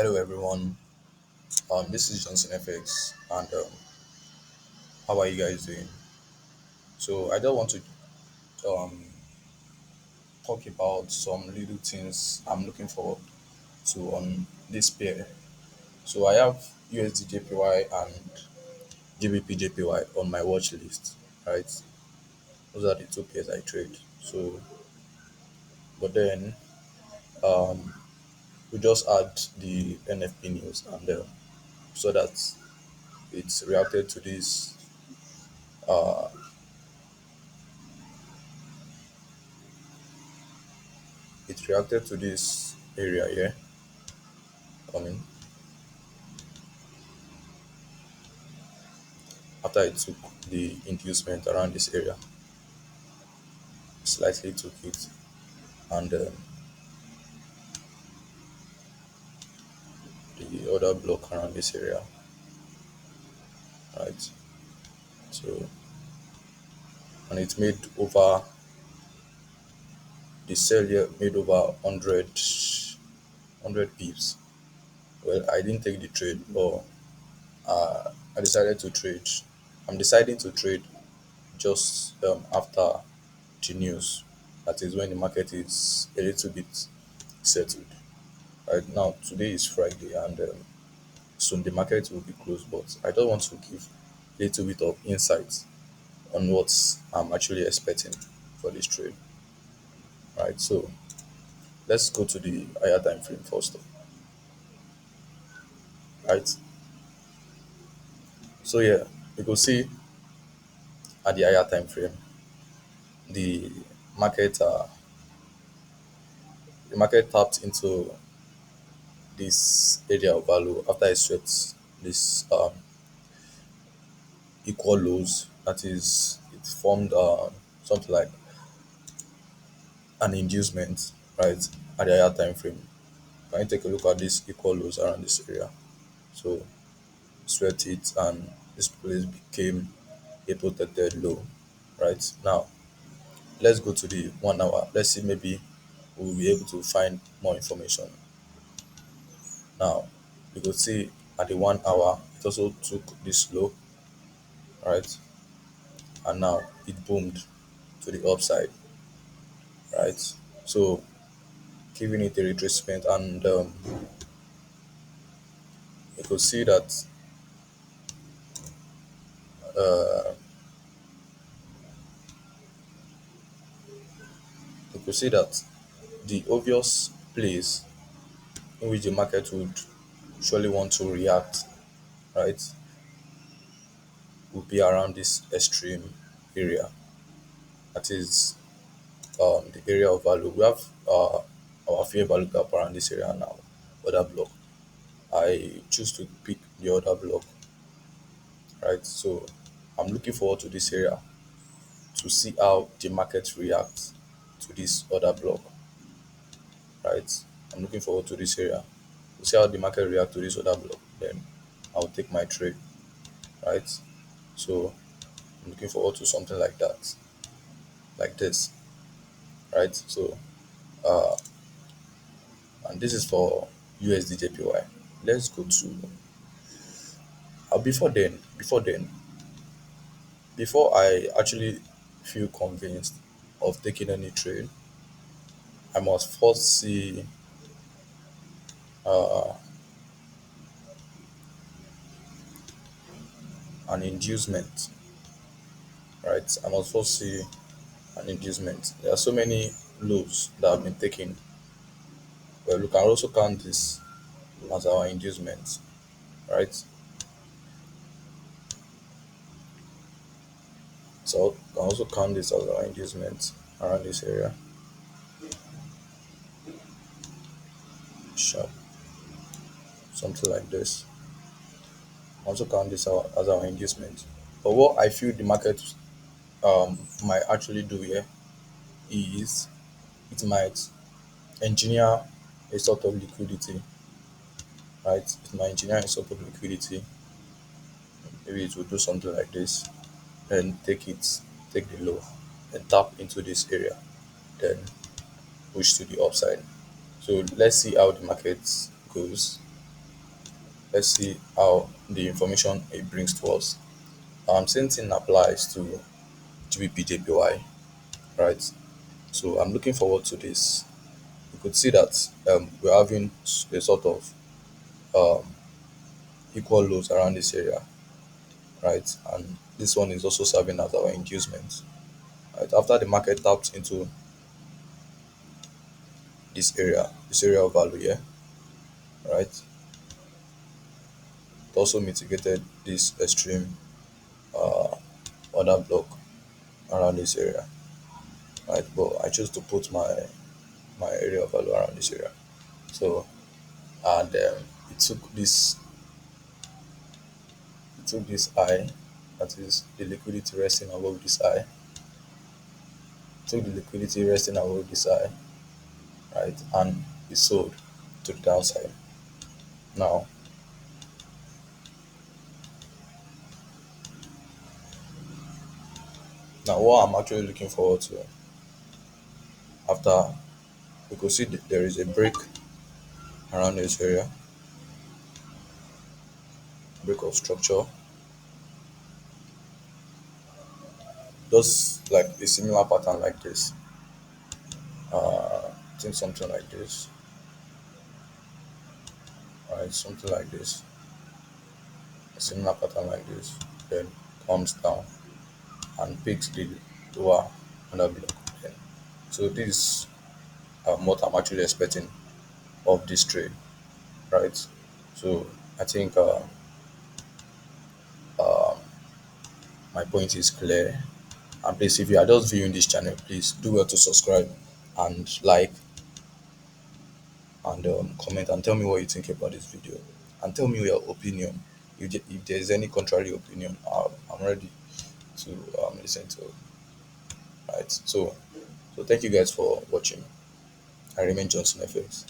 Hello everyone. This is Johnson FX, and how are you guys doing? So I just want to um, talk about some little things I'm looking forward to on this pair. So I have USDJPY and Gbpjpy on my watch list, right? Those are the two pairs I trade. So, but then um, we just add the NFP news, and so that it's reacted to this. Uh, it reacted to this area here coming after it took the inducement around this area, slightly took it, and the other block around this area, right? So, and it made over the sell here made over 100 pips. Well, I didn't take the trade, but I decided to trade. I'm deciding to trade just after the news. That is when the market is a little bit settled. Right now, today is Friday, and soon the market will be closed, but I just want to give a little bit of insight on what I'm actually expecting for this trade. Right, so let's go to the higher time frame first. Right, so yeah, you can see at the higher time frame the market the market tapped into this area of value after it swept this equal lows. That is, it formed something like an inducement, right, at the higher time frame. Can you take a look at these equal lows around this area? So sweat it, and this place became a protected low. Right now, let's go to the 1 hour. Let's see, maybe we'll be able to find more information. Now, you could see at the 1 hour, it also took this low, right? And now it boomed to the upside, right? So giving it a retracement, and you could see that uh, you could see that the obvious place in which the market would surely want to react, right, would be around this extreme area. That is the area of value. We have our fair value gap around this area now. Other block. I choose to pick the other block, right? So I'm looking forward to this area to see how the market reacts to this other block, right? I'm looking forward to this area to see how the market react to this other block. Then I'll take my trade, right? So I'm looking forward to something like that, like this, right? So uh, and this is for USDJPY. Let's go to before I actually feel convinced of taking any trade, I must first see uh, an inducement, right? I must first see an inducement. There are so many lows that have been taken. Well, we can also count this as our inducement, right? So we can also count this as our inducement around this area. Sharp, something like this. Also count this as our inducement. But what I feel the market might actually do here is it might engineer a sort of liquidity, right? It might engineer a sort of liquidity. Maybe it will do something like this, then take the low, and tap into this area, then push to the upside. So let's see how the market goes. let's see how the information it brings to us. Same thing applies to Gbpjpy, right? So I'm looking forward to this. You could see that we're having a sort of um, equal loads around this area, right? And this one is also serving as our inducement. Right? After the market tapped into this area of value here, right? It also mitigated this extreme uh, order block around this area, right? But I chose to put my area of value around this area. So and it took this it took this eye, that is the liquidity resting above this eye, took the liquidity resting above this eye, right, and it sold to the downside. Now, what I'm actually looking forward to after we could see that there is a break around this area, break of structure, just like a similar pattern like this. I think something like this, right? Something like this, a similar pattern like this, then comes down and picks the lower under block. Then. So this is what I'm actually expecting of this trade, right? So I think uh, my point is clear. And please, if you are just viewing this channel, please do well to subscribe and like and comment and tell me what you think about this video and tell me your opinion. If there is any contrary opinion, I'm ready to listen to it. Right. So thank you guys for watching. I remain Johnson FX.